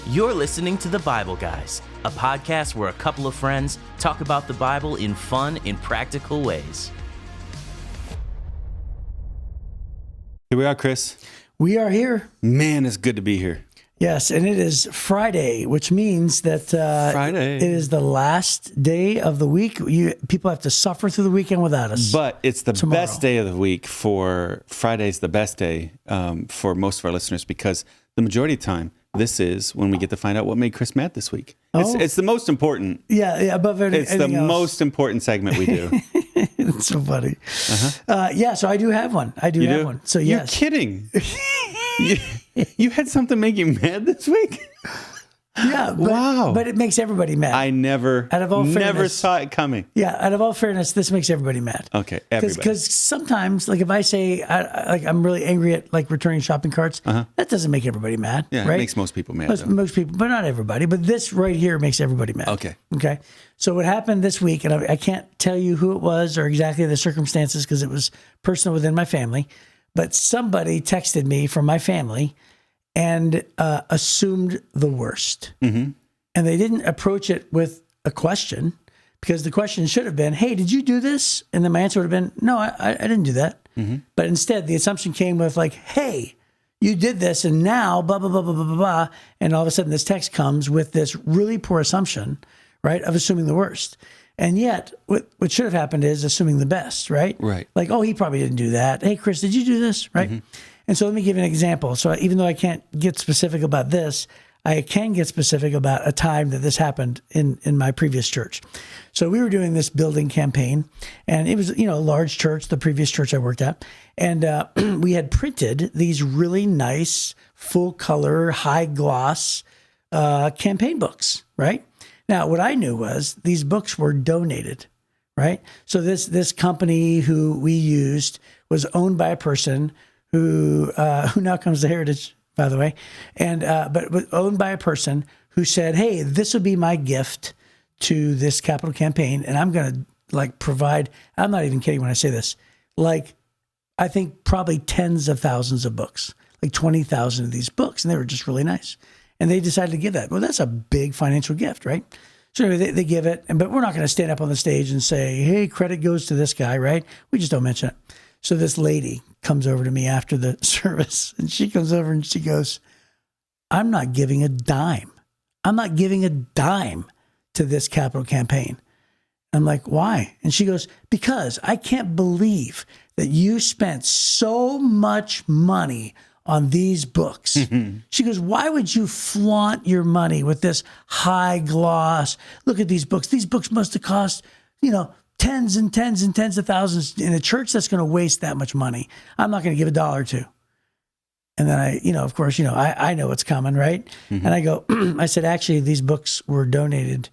You're listening to The Bible Guys, a podcast where a couple of friends talk about the Bible in fun and practical ways. Here we are, Chris. We are here. Man, it's good to be here. Yes, and it is Friday, which means that it is the last day of the week. People have to suffer through the weekend without us. But it's the tomorrow. Best day of the week for Friday's the best day for most of our listeners, because the majority of the time, this is when we get to find out what made Chris mad this week. It's the most important. Yeah, above anything else. It's the most important segment we do. It's so funny. Yeah, so I do have one. I do have one. So yes. You're kidding. You had something make you mad this week? Yeah. But it makes everybody mad. I never saw it coming. Yeah, out of all fairness, this makes everybody mad. Okay, everybody. Because sometimes, like if I say I'm really angry at like returning shopping carts, that doesn't make everybody mad. Yeah, right? It makes most people mad. Most people, but not everybody. But this right here makes everybody mad. Okay. So what happened this week, and I can't tell you who it was or exactly the circumstances because it was personal within my family, but somebody texted me from my family and assumed the worst. Mm-hmm. And they didn't approach it with a question, because the question should have been, hey, did you do this? And then my answer would have been, no, I didn't do that. Mm-hmm. But instead, the assumption came with like, hey, you did this, and now blah, blah, blah, blah, blah, blah, blah. And all of a sudden, this text comes with this really poor assumption, right, of assuming the worst. And yet, what should have happened is assuming the best, right? Right. Like, oh, he probably didn't do that. Hey, Chris, did you do this? Right? Mm-hmm. And so let me give you an example. So even though I can't get specific about this, I can get specific about a time that this happened in my previous church. So we were doing this building campaign, and it was, a large church, the previous church I worked at. And we had printed these really nice, full color, high gloss campaign books, right? Now, what I knew was these books were donated, right? So this company who we used was owned by a person who now comes to Heritage, by the way, and but was owned by a person who said, hey, this will be my gift to this capital campaign, and I'm going to provide, I'm not even kidding when I say this, I think probably tens of thousands of books, 20,000 of these books, and they were just really nice. And they decided to give that. Well, that's a big financial gift, right? So anyway, they give it, but we're not going to stand up on the stage and say, hey, credit goes to this guy, right? We just don't mention it. So this lady comes over to me after the service, and she comes over and she goes, I'm not giving a dime. I'm not giving a dime to this capital campaign. I'm like, why? And she goes, because I can't believe that you spent so much money on these books. She goes, why would you flaunt your money with this high gloss? Look at these books. These books must have cost, tens and tens and tens of thousands. In a church that's going to waste that much money, I'm not going to give a dollar to. And then of course, I know what's coming, right? Mm-hmm. And I go, I said, actually, these books were donated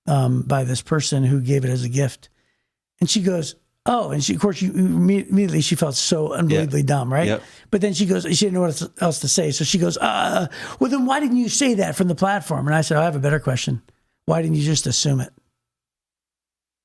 by this person who gave it as a gift. And she goes, oh, and of course, immediately she felt so unbelievably dumb, right? Yep. But then she goes, she didn't know what else to say. So she goes, well, then why didn't you say that from the platform? And I said, I have a better question. Why didn't you just assume it?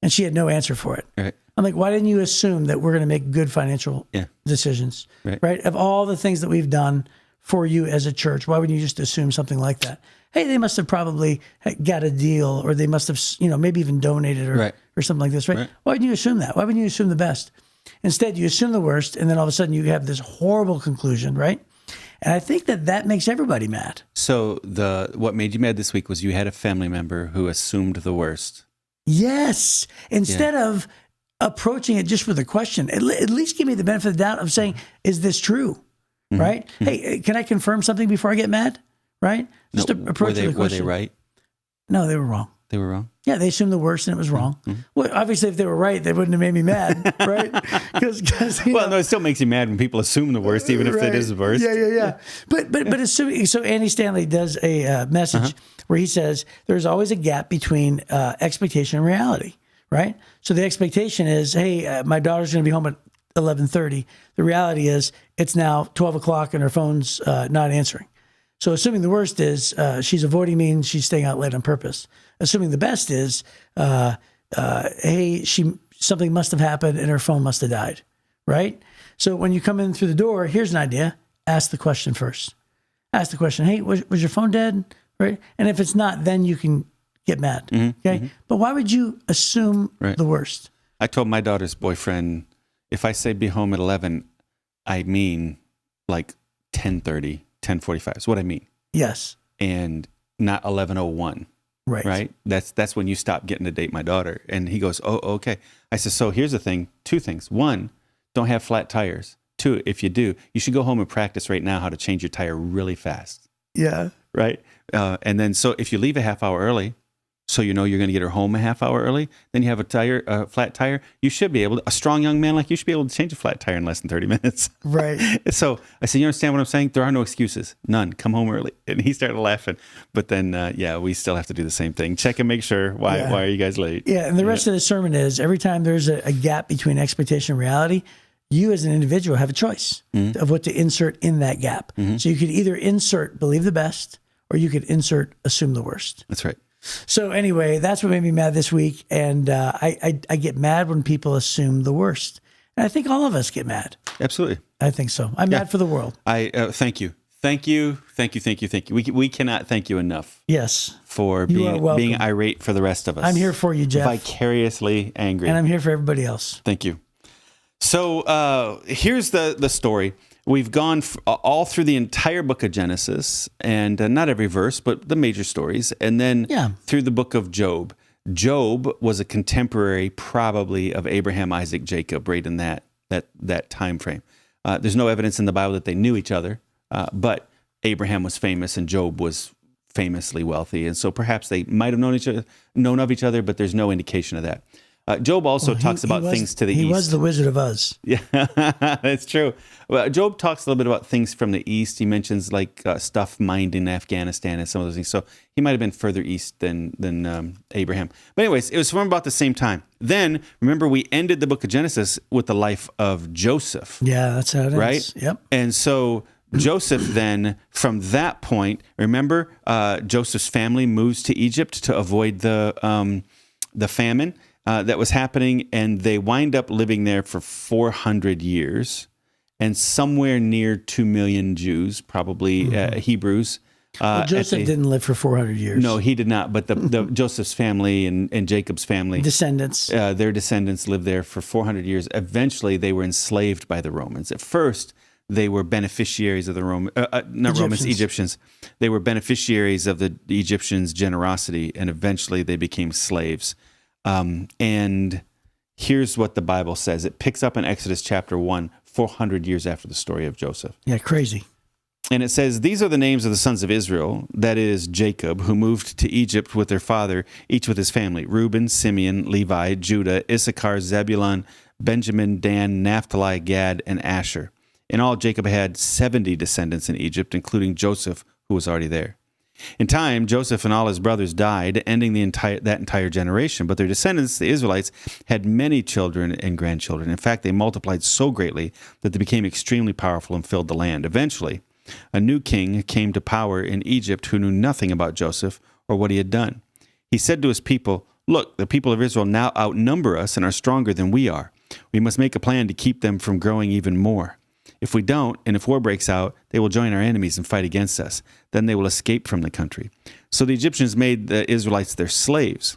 And she had no answer for it. Right. I'm like, why didn't you assume that we're going to make good financial decisions, right? Of all the things that we've done for you as a church, why wouldn't you just assume something like that? Hey, they must have probably got a deal, or they must have, maybe even donated or something like this, right? Why wouldn't you assume that? Why wouldn't you assume the best? Instead, you assume the worst, and then all of a sudden you have this horrible conclusion, right? And I think that makes everybody mad. So what made you mad this week was you had a family member who assumed the worst. Yes. Instead of approaching it just with a question, at least give me the benefit of the doubt of saying, is this true? Mm-hmm. Right? Mm-hmm. Hey, can I confirm something before I get mad? Right? Just approach it with a question. Were they right? No, they were wrong. They were wrong? Yeah, they assumed the worst and it was wrong. Mm-hmm. Well, obviously, if they were right, they wouldn't have made me mad, right? No, it still makes you mad when people assume the worst, even if it is the worst. Yeah. But assuming, so Andy Stanley does a message where he says there's always a gap between expectation and reality, right? So the expectation is, hey, my daughter's going to be home at 11:30. The reality is it's now 12 o'clock and her phone's not answering. So assuming the worst is she's avoiding me and she's staying out late on purpose. Assuming the best is, hey, something must have happened and her phone must have died, right? So when you come in through the door, here's an idea. Ask the question first. Ask the question, hey, was your phone dead? right? And if it's not, then you can get mad, okay? But why would you assume the worst? I told my daughter's boyfriend, if I say be home at 11, I mean like 10:30, 10:45 is what I mean. Yes. And not 11:01. Right. That's when you stop getting to date my daughter. And he goes, oh, okay. I said, so here's the thing. Two things. One, don't have flat tires. Two, if you do, you should go home and practice right now how to change your tire really fast. Yeah. Right. And then, so if you leave a half hour early, so you know you're going to get her home a half hour early, then you have a flat tire. You should be able to, a strong young man like you should be able to change a flat tire in less than 30 minutes. Right. So I said, you understand what I'm saying? There are no excuses. None. Come home early. And he started laughing. But then, we still have to do the same thing. Check and make sure. Why are you guys late? Yeah. And the rest of the sermon is every time there's a gap between expectation and reality, you as an individual have a choice of what to insert in that gap. So you could either insert believe the best, or you could insert assume the worst. That's right. So anyway, that's what made me mad this week. And I get mad when people assume the worst. And I think all of us get mad. Absolutely. I think so. I'm mad for the world. Thank you. Thank you. We cannot thank you enough. Yes. For being irate for the rest of us. I'm here for you, Jeff. Vicariously angry. And I'm here for everybody else. Thank you. So here's the story. We've gone all through the entire book of Genesis, and not every verse, but the major stories, and then through the book of Job. Job was a contemporary, probably, of Abraham, Isaac, Jacob, right in that time frame. There's no evidence in the Bible that they knew each other, but Abraham was famous and Job was famously wealthy, and so perhaps they might have known of each other, but there's no indication of that. Job also talks about things to the east. He was the Wizard of Oz. Yeah, that's true. Well, Job talks a little bit about things from the east. He mentions like stuff mined in Afghanistan and some of those things. So he might have been further east than Abraham. But anyways, it was from about the same time. Then, remember, we ended the book of Genesis with the life of Joseph. Yeah, that's how it is. Right? Yep. And so Joseph then, from that point, remember, Joseph's family moves to Egypt to avoid the famine that was happening, and they wind up living there for 400 years, and somewhere near 2 million Jews, probably Hebrews. Well, Joseph didn't live for 400 years. No, he did not, but the Joseph's family and Jacob's family. Descendants. Their descendants lived there for 400 years. Eventually, they were enslaved by the Romans. At first, they were beneficiaries of the Egyptians. They were beneficiaries of the Egyptians' generosity, and eventually they became slaves. And here's what the Bible says. It picks up in Exodus chapter 1, 400 years after the story of Joseph. Yeah, crazy. And it says, these are the names of the sons of Israel, that is Jacob, who moved to Egypt with their father, each with his family: Reuben, Simeon, Levi, Judah, Issachar, Zebulun, Benjamin, Dan, Naphtali, Gad, and Asher. In all, Jacob had 70 descendants in Egypt, including Joseph, who was already there. In time, Joseph and all his brothers died, ending that entire generation. But their descendants, the Israelites, had many children and grandchildren. In fact, they multiplied so greatly that they became extremely powerful and filled the land. Eventually, a new king came to power in Egypt who knew nothing about Joseph or what he had done. He said to his people, "Look, the people of Israel now outnumber us and are stronger than we are. We must make a plan to keep them from growing even more. If we don't, and if war breaks out, they will join our enemies and fight against us. Then they will escape from the country." So the Egyptians made the Israelites their slaves.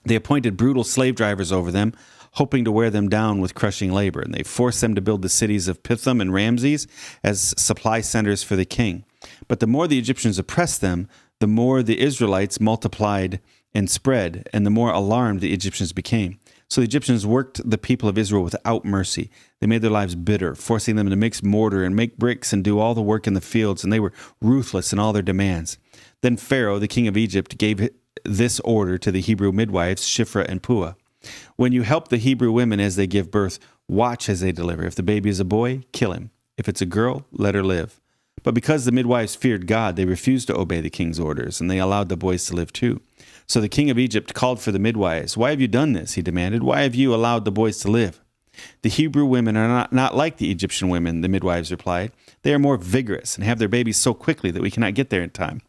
They appointed brutal slave drivers over them, hoping to wear them down with crushing labor. And they forced them to build the cities of Pithom and Ramses as supply centers for the king. But the more the Egyptians oppressed them, the more the Israelites multiplied and spread, and the more alarmed the Egyptians became. So the Egyptians worked the people of Israel without mercy. They made their lives bitter, forcing them to mix mortar and make bricks and do all the work in the fields, and they were ruthless in all their demands. Then Pharaoh, the king of Egypt, gave this order to the Hebrew midwives, Shiphrah and Puah: "When you help the Hebrew women as they give birth, watch as they deliver. If the baby is a boy, kill him. If it's a girl, let her live." But because the midwives feared God, they refused to obey the king's orders, and they allowed the boys to live too. So the king of Egypt called for the midwives. "Why have you done this?" he demanded. "Why have you allowed the boys to live?" "The Hebrew women are not like the Egyptian women," the midwives replied. "They are more vigorous and have their babies so quickly that we cannot get there in time."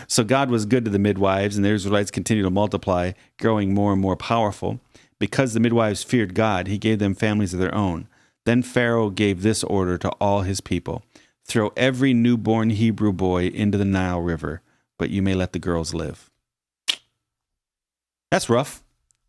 So God was good to the midwives, and the Israelites continued to multiply, growing more and more powerful. Because the midwives feared God, he gave them families of their own. Then Pharaoh gave this order to all his people: "Throw every newborn Hebrew boy into the Nile River. but you may let the girls live. That's rough.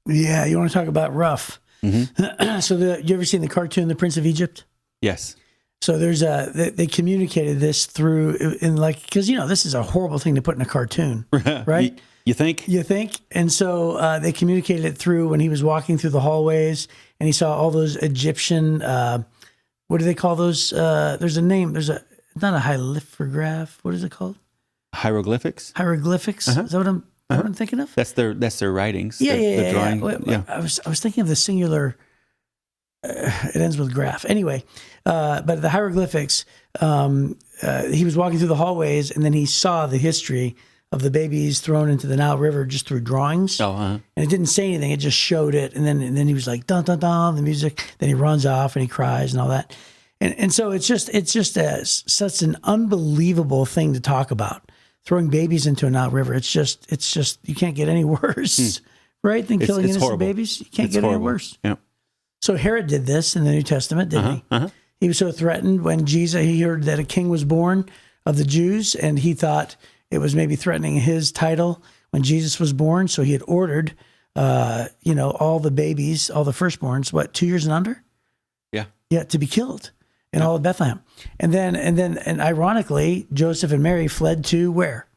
Yeah, you want to talk about rough. Mm-hmm. So you ever seen the cartoon The Prince of Egypt? Yes. So there's they communicated this through because this is a horrible thing to put in a cartoon, right? You think? You think? And so they communicated it through when he was walking through the hallways and he saw all those Egyptian, what do they call those? There's a name. Not a hieroglyph. What is it called? Hieroglyphics? Hieroglyphics. Is that what I'm thinking of? That's their writings. Yeah, the drawing. Yeah. I was thinking of the singular. It ends with graph. Anyway, but the hieroglyphics. He was walking through the hallways, and then he saw the history of the babies thrown into the Nile River just through drawings. Oh, uh-huh. And it didn't say anything; it just showed it. And then he was like, "Dun dun dun!" The music. Then he runs off and he cries and all that. And so it's just such an unbelievable thing to talk about. Throwing babies into a Nile River. It's just you can't get any worse, right? Than killing innocent horrible. Babies. You can't it's get horrible. any worse. Yeah. So Herod did this in the New Testament, didn't he? Uh-huh. He was so threatened when he heard that a king was born of the Jews, and he thought it was maybe threatening his title when Jesus was born. So he had ordered, all the babies, all the firstborns, 2 years and under? Yeah, to be killed in all of Bethlehem. And ironically, Joseph and Mary fled to where?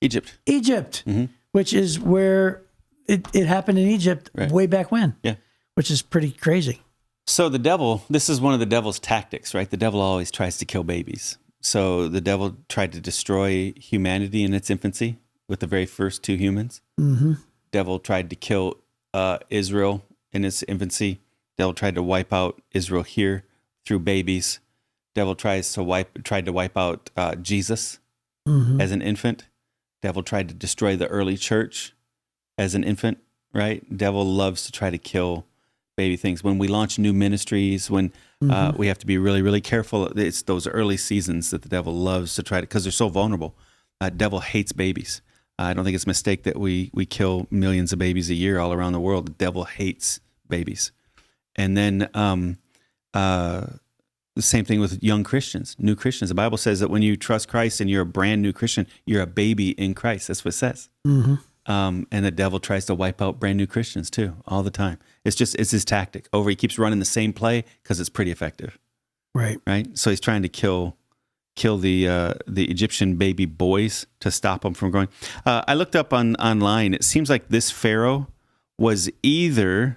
Egypt, mm-hmm. Which is where it happened in Egypt way back when. Yeah. Which is pretty crazy. So the devil, this is one of the devil's tactics, right? The devil always tries to kill babies. So the devil tried to destroy humanity in its infancy with the very first two humans. Mm-hmm. Devil tried to kill Israel in its infancy. Devil tried to wipe out Israel here through babies. Devil tried to wipe out Jesus as an infant. Devil tried to destroy the early church as an infant, right? Devil loves to try to kill baby things. When we launch new ministries, when we have to be really, really careful. It's those early seasons that the devil loves to try to, because they're so vulnerable. Devil hates babies. I don't think it's a mistake that we kill millions of babies a year all around the world. The devil hates babies. And then the same thing with young Christians, new Christians. The Bible says that when you trust Christ and you're a brand new Christian, you're a baby in Christ. That's what it says. Mm-hmm. And the devil tries to wipe out brand new Christians too, all the time. It's his tactic. He keeps running the same play because it's pretty effective. Right. So he's trying to kill the Egyptian baby boys to stop them from growing. I looked up online. It seems like this Pharaoh was either,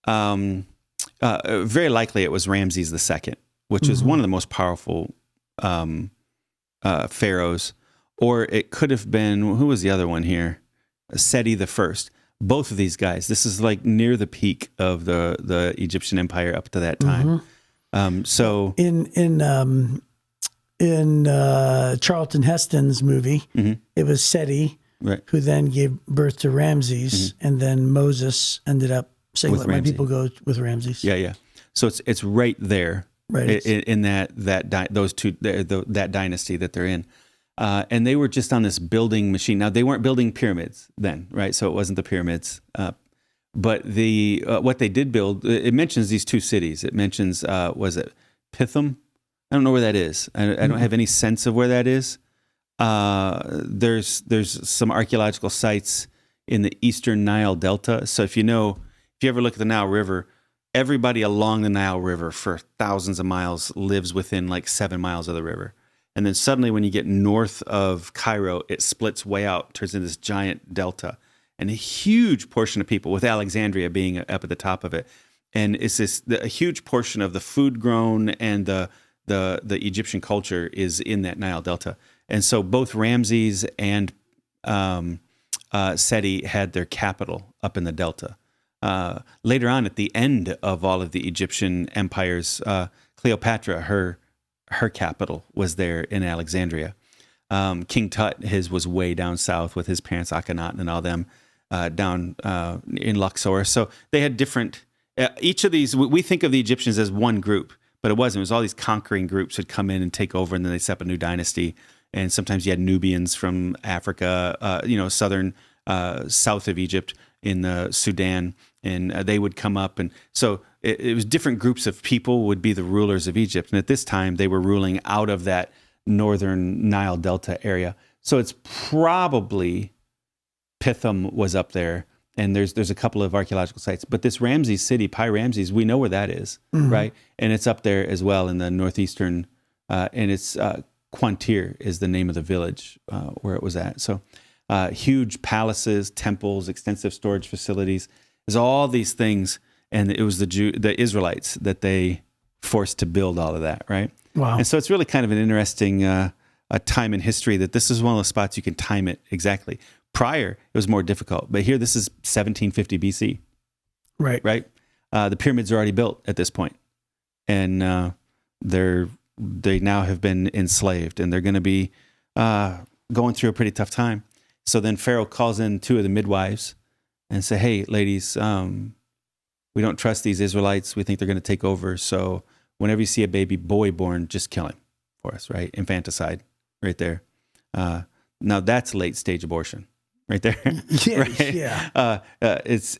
very likely it was Ramses II, which is one of the most powerful pharaohs, or it could have been, who was the other one here? Seti the First. Both of these guys. This is like near the peak of the Egyptian Empire up to that time. So in Charlton Heston's movie, it was Seti who then gave birth to Ramses, and then Moses ended up saying, "Let my people go with Ramses." Yeah. So it's right there, right in that dynasty that they're in. And they were just on this building machine. Now, they weren't building pyramids then, right? So it wasn't the pyramids. But what they did build, it mentions these two cities. It mentions, was it Pithom? I don't know where that is. I don't have any sense of where that is. There's some archaeological sites in the eastern Nile Delta. So if you ever look at the Nile River, everybody along the Nile River for thousands of miles lives within like 7 miles of the river. And then suddenly when you get north of Cairo, it splits way out, turns into this giant delta. And a huge portion of people, with Alexandria being up at the top of it. And it's a huge portion of the food grown and the Egyptian culture is in that Nile Delta. And so both Ramses and Seti had their capital up in the Delta. Later on, at the end of all of the Egyptian empires, Cleopatra, her capital was there in Alexandria. King Tut, his was way down south with his parents Akhenaten and all them down in Luxor. So they had different, each of these, we think of the Egyptians as one group, but it wasn't. It was all these conquering groups would come in and take over, and then they set up a new dynasty. And sometimes you had Nubians from Africa, south of Egypt in the Sudan, and they would come up. And so it was different groups of people would be the rulers of Egypt. And at this time, they were ruling out of that northern Nile Delta area. So it's probably Pithom was up there, and there's a couple of archaeological sites. But this Ramses city, Pi Ramses, we know where that is, right? And it's up there as well in the northeastern, and it's Quantir is the name of the village where it was at. So huge palaces, temples, extensive storage facilities. There's all these things, and it was the Israelites that they forced to build all of that, right? Wow. And so it's really kind of an interesting a time in history that this is one of those spots you can time it exactly. Prior, it was more difficult, but here this is 1750 BC. Right. Right. The pyramids are already built at this point, and they now have been enslaved, and they're going to be going through a pretty tough time. So then Pharaoh calls in 2 of the midwives and say, "Hey, ladies, we don't trust these Israelites. We think they're going to take over. So whenever you see a baby boy born, just kill him for us." Right? Infanticide, right there. Now that's late stage abortion. Right there, Yeah, right? yeah. It's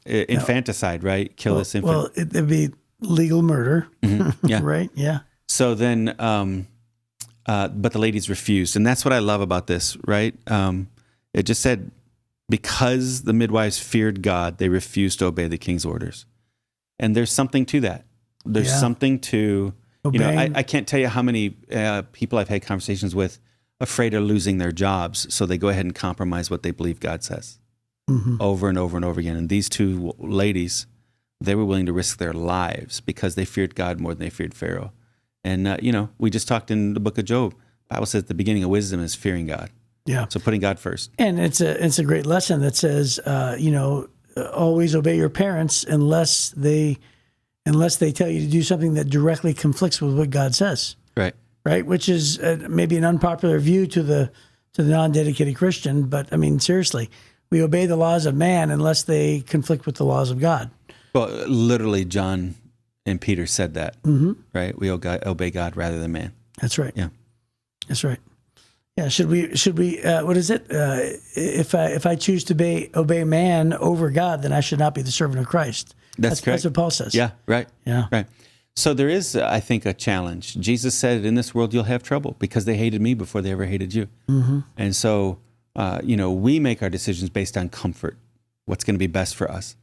infanticide, right? Kill this infant. Well, it'd be legal murder, Yeah. right? Yeah. So then, but the ladies refused, and that's what I love about this, right? It just said because the midwives feared God, they refused to obey the king's orders, and there's something to that. There's something to Obeying. I can't tell you how many people I've had conversations with afraid of losing their jobs, so they go ahead and compromise what they believe God says over and over and over again. And these 2 ladies, they were willing to risk their lives because they feared God more than they feared Pharaoh. And, we just talked in the book of Job. The Bible says the beginning of wisdom is fearing God. Yeah. So putting God first. And it's a great lesson that says, always obey your parents unless they tell you to do something that directly conflicts with what God says. Right. Right, which is maybe an unpopular view to the non-dedicated Christian, but I mean, seriously, we obey the laws of man unless they conflict with the laws of God. Well, literally, John and Peter said that, right? We obey God rather than man. That's right. Yeah, that's right. Yeah, should we? What is it? If I choose to obey man over God, then I should not be the servant of Christ. That's correct. That's what Paul says. Yeah, right. Yeah, right. So there is, I think, a challenge. Jesus said, in this world you'll have trouble because they hated me before they ever hated you. And so, we make our decisions based on comfort, what's going to be best for us.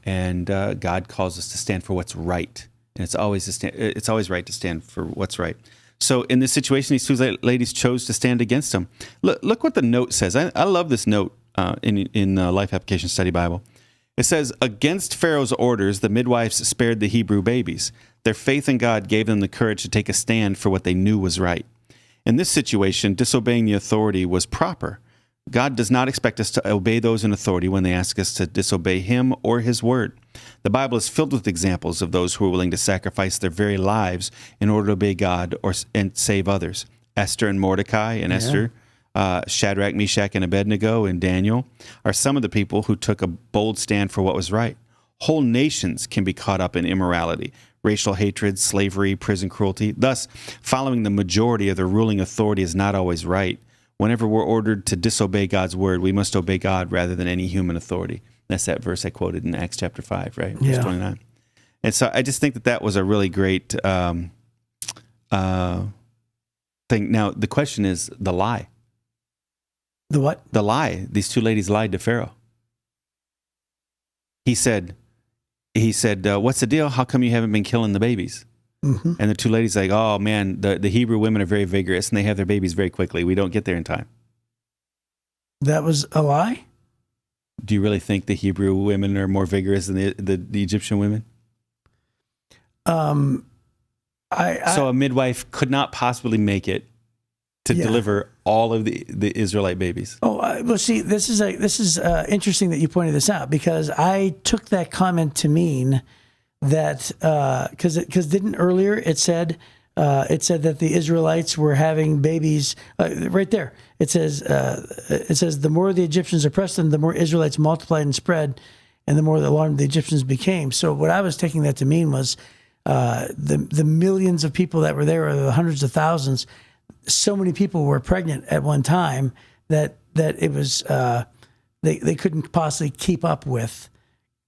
And God calls us to stand for what's right. And it's always right to stand for what's right. So in this situation, these 2 ladies chose to stand against him. Look what the note says. I love this note in the Life Application Study Bible. It says, against Pharaoh's orders, the midwives spared the Hebrew babies. Their faith in God gave them the courage to take a stand for what they knew was right. In this situation, disobeying the authority was proper. God does not expect us to obey those in authority when they ask us to disobey him or his word. The Bible is filled with examples of those who are willing to sacrifice their very lives in order to obey God and save others. Esther and Mordecai and Esther, Shadrach, Meshach, and Abednego and Daniel are some of the people who took a bold stand for what was right. Whole nations can be caught up in immorality, racial hatred, slavery, prison cruelty. Thus, following the majority of the ruling authority is not always right. Whenever we're ordered to disobey God's word, we must obey God rather than any human authority. That's that verse I quoted in Acts chapter 5, right? Verse 29. And so I just think that was a really great thing. Now, the question is the lie. The what? The lie. These 2 ladies lied to Pharaoh. He said, what's the deal? How come you haven't been killing the babies? And the 2 ladies like, oh man, the Hebrew women are very vigorous and they have their babies very quickly. We don't get there in time. That was a lie? Do you really think the Hebrew women are more vigorous than the Egyptian women? So a midwife could not possibly make it to deliver all of the Israelite babies. Oh, well, see, this is interesting that you pointed this out because I took that comment to mean that because didn't earlier it said that the Israelites were having babies right there. It says the more the Egyptians oppressed them, the more Israelites multiplied and spread, and the more alarmed the Egyptians became. So what I was taking that to mean was the millions of people that were there, or the hundreds of thousands. So many people were pregnant at one time that it was they couldn't possibly keep up with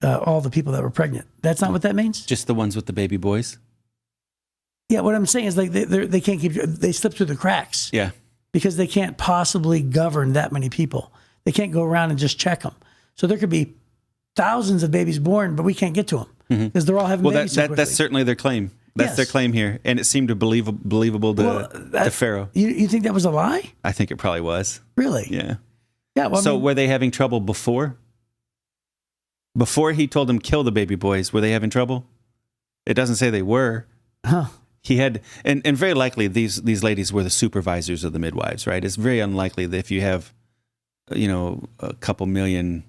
all the people that were pregnant. That's not what that means? Just the ones with the baby boys? Yeah, what I'm saying is like they can't keep, they slip through the cracks. Yeah. because they can't possibly govern that many people. They can't go around and just check them. So there could be thousands of babies born, but we can't get to them because they're all having babies so quickly. That's certainly their claim. That's their claim here, and it seemed believable to Pharaoh. You think that was a lie? I think it probably was. Really? Yeah. Yeah. Well, so were they having trouble before? Before he told them kill the baby boys, were they having trouble? It doesn't say they were. Huh. He had, and very likely these ladies were the supervisors of the midwives, right? It's very unlikely that if you have, a couple million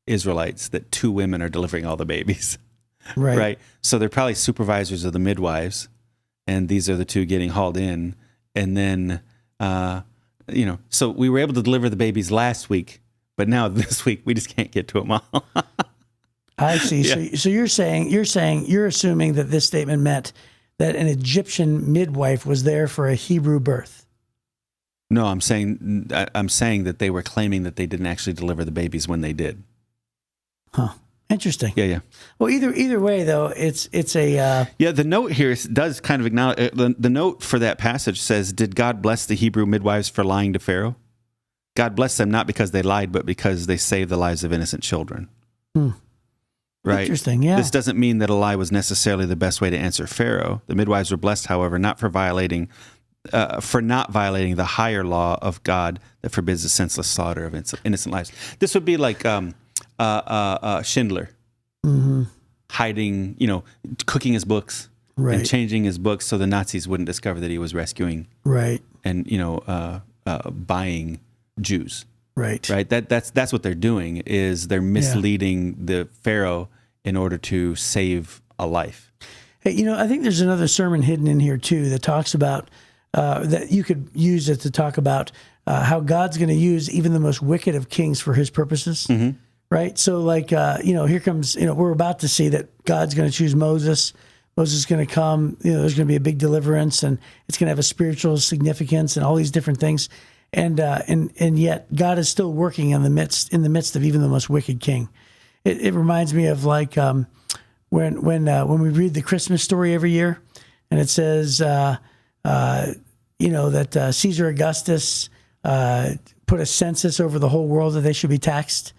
Israelites, that 2 women are delivering all the babies. Right. So they're probably supervisors of the midwives, and these are the 2 getting hauled in. And then, so we were able to deliver the babies last week, but now this week we just can't get to them all. I see. Yeah. So you're assuming that this statement meant that an Egyptian midwife was there for a Hebrew birth. No, I'm saying that they were claiming that they didn't actually deliver the babies when they did. Huh. Interesting. Yeah. Well, either way, though, it's a... The note here does kind of acknowledge... The note for that passage says, did God bless the Hebrew midwives for lying to Pharaoh? God blessed them not because they lied, but because they saved the lives of innocent children. Right? Interesting, yeah. This doesn't mean that a lie was necessarily the best way to answer Pharaoh. The midwives were blessed, however, not for not violating the higher law of God that forbids the senseless slaughter of innocent lives. This would be like Schindler hiding, cooking his books and changing his books so the Nazis wouldn't discover that he was rescuing and buying Jews. Right. That's what they're doing. Is they're misleading the Pharaoh in order to save a life. Hey, I think there's another sermon hidden in here too that talks about that you could use it to talk about how God's going to use even the most wicked of kings for His purposes. Right. So, here comes. We're about to see that God's going to choose Moses. Moses is going to come. There's going to be a big deliverance, and it's going to have a spiritual significance and all these different things. And yet God is still working in the midst of even the most wicked king. It reminds me of when we read the Christmas story every year, and it says that Caesar Augustus put a census over the whole world that they should be taxed,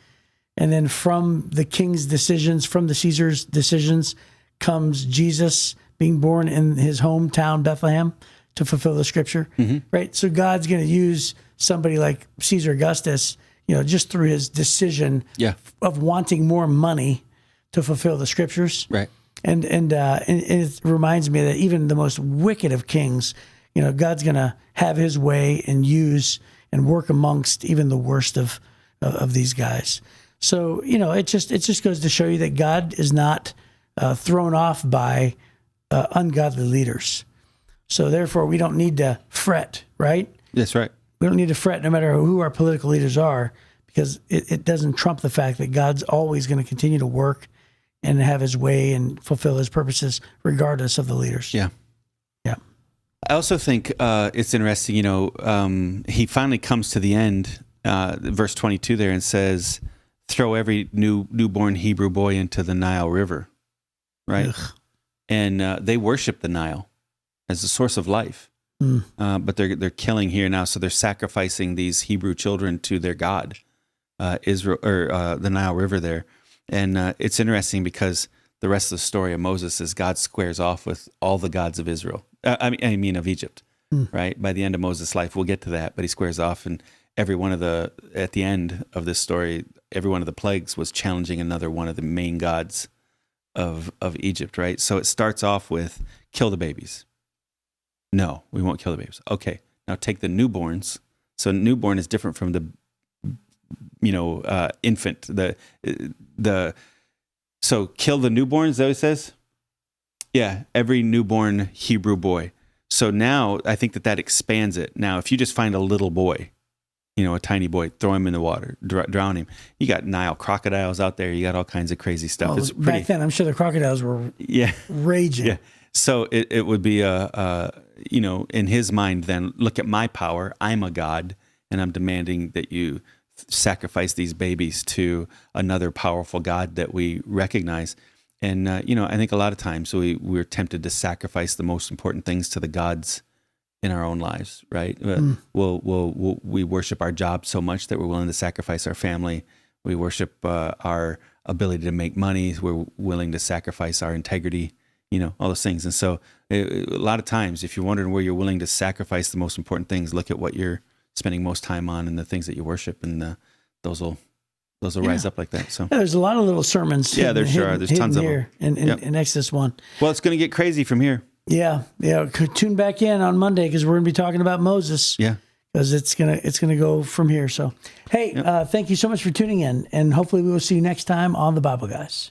and then from the king's decisions, from the Caesar's decisions, comes Jesus being born in his hometown Bethlehem to fulfill the scripture, right? So God's going to use somebody like Caesar Augustus, just through his decision of wanting more money to fulfill the scriptures, right? And it reminds me that even the most wicked of kings, God's going to have His way and use and work amongst even the worst of these guys. So it just goes to show you that God is not thrown off by ungodly leaders. So therefore, we don't need to fret, right? That's right. We don't need to fret no matter who our political leaders are, because it doesn't trump the fact that God's always going to continue to work and have His way and fulfill His purposes regardless of the leaders. Yeah. I also think it's interesting, he finally comes to the end, verse 22 there, and says, throw every newborn Hebrew boy into the Nile River, right? Ugh. And they worship the Nile as the source of life. But they're killing here now, so they're sacrificing these Hebrew children to their god, Israel, or the Nile River there. And it's interesting because the rest of the story of Moses is God squares off with all the gods of Israel. I mean of Egypt, right? By the end of Moses' life, we'll get to that, but he squares off, and at the end of this story, every one of the plagues was challenging another one of the main gods of Egypt, right? So it starts off with kill the babies. No, we won't kill the babies. Okay, now take the newborns. So newborn is different from the, infant. So kill the newborns. Is that what it says? Yeah, every newborn Hebrew boy. So now I think that expands it. Now, if you just find a little boy, a tiny boy, throw him in the water, drown him. You got Nile crocodiles out there. You got all kinds of crazy stuff. Well, back then, I'm sure the crocodiles were raging. Yeah. So it would be in his mind then, look at my power. I'm a god, and I'm demanding that you sacrifice these babies to another powerful god that we recognize. And, I think a lot of times we're tempted to sacrifice the most important things to the gods in our own lives, right? We worship our job so much that we're willing to sacrifice our family. We worship our ability to make money. We're willing to sacrifice our integrity, all those things. And so a lot of times, if you're wondering where you're willing to sacrifice the most important things, look at what you're spending most time on and the things that you worship, and those will rise up like that. So there's a lot of little sermons. There sure are. There's tons of them. In Exodus 1. Well, it's going to get crazy from here. Yeah. Tune back in on Monday because we're going to be talking about Moses. Yeah. Because it's gonna go from here. So, hey, thank you so much for tuning in, and hopefully we will see you next time on the Bible Guys.